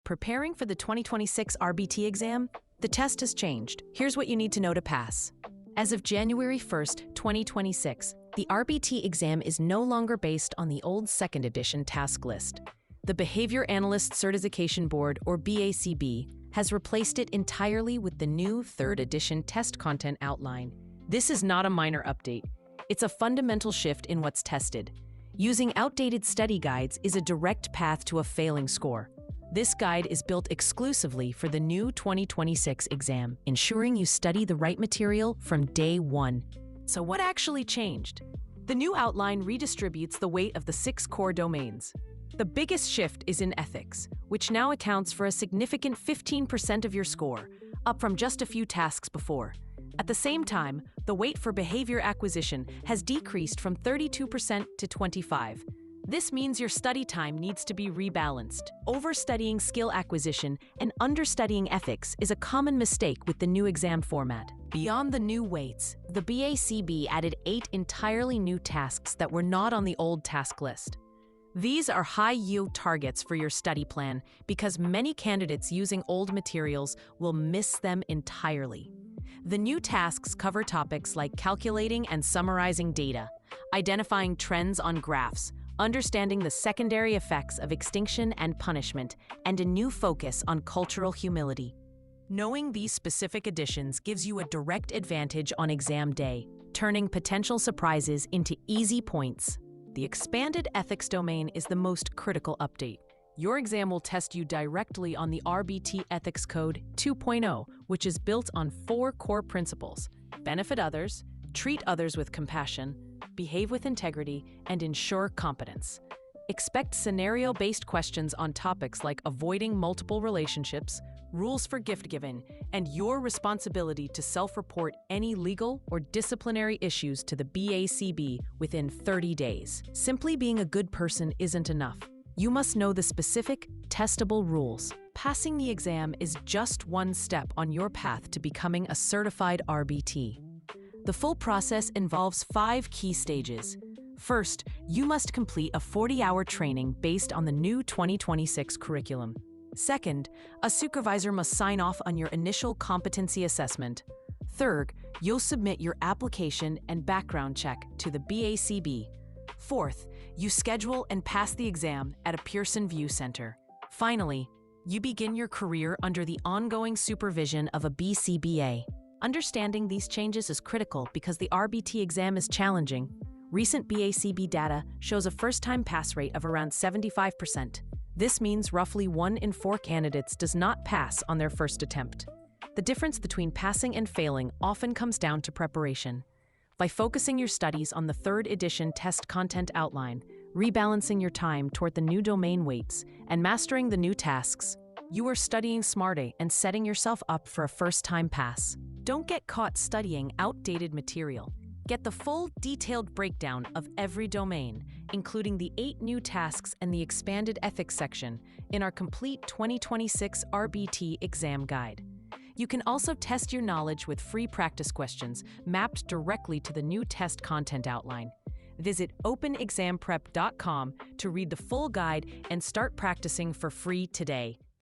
Preparing for the 2026 RBT exam? The test has changed. Here's what you need to know to pass. As of January 1st, 2026, the RBT exam is no longer based on the old second edition task list. The Behavior Analyst Certification Board, or BACB, has replaced it entirely with the new third edition test content outline. This is not a minor update. It's a fundamental shift in what's tested. Using outdated study guides is a direct path to a failing score. This guide is built exclusively for the new 2026 exam, ensuring you study the right material from day one. So what actually changed? The new outline redistributes the weight of the 6 core domains. The biggest shift is in ethics, which now accounts for a significant 15% of your score, up from just a few tasks before. At the same time, the weight for behavior acquisition has decreased from 32% to 25%. This means your study time needs to be rebalanced. Overstudying skill acquisition and understudying ethics is a common mistake with the new exam format. Beyond the new weights, the BACB added 8 entirely new tasks that were not on the old task list. These are high-yield targets for your study plan because many candidates using old materials will miss them entirely. The new tasks cover topics like calculating and summarizing data, identifying trends on graphs, understanding the secondary effects of extinction and punishment, and a new focus on cultural humility. Knowing these specific additions gives you a direct advantage on exam day, turning potential surprises into easy points. The expanded ethics domain is the most critical update. Your exam will test you directly on the RBT Ethics Code 2.0, which is built on 4 core principles: benefit others, treat others with compassion, behave with integrity, and ensure competence. Expect scenario-based questions on topics like avoiding multiple relationships, rules for gift giving, and your responsibility to self-report any legal or disciplinary issues to the BACB within 30 days. Simply being a good person isn't enough. You must know the specific, testable rules. Passing the exam is just one step on your path to becoming a certified RBT. The full process involves 5 key stages. First, you must complete a 40-hour training based on the new 2026 curriculum. Second, a supervisor must sign off on your initial competency assessment. Third, you'll submit your application and background check to the BACB. Fourth, you schedule and pass the exam at a Pearson VUE Center. Finally, you begin your career under the ongoing supervision of a BCBA. Understanding these changes is critical because the RBT exam is challenging. Recent BACB data shows a first-time pass rate of around 75%. This means roughly 1 in 4 candidates does not pass on their first attempt. The difference between passing and failing often comes down to preparation. By focusing your studies on the 3rd edition test content outline, rebalancing your time toward the new domain weights, and mastering the new tasks, you are studying smarter and setting yourself up for a first-time pass. Don't get caught studying outdated material. Get the full, detailed breakdown of every domain, including the 8 new tasks and the expanded ethics section, in our complete 2026 RBT exam guide. You can also test your knowledge with free practice questions mapped directly to the new test content outline. Visit openexamprep.com to read the full guide and start practicing for free today.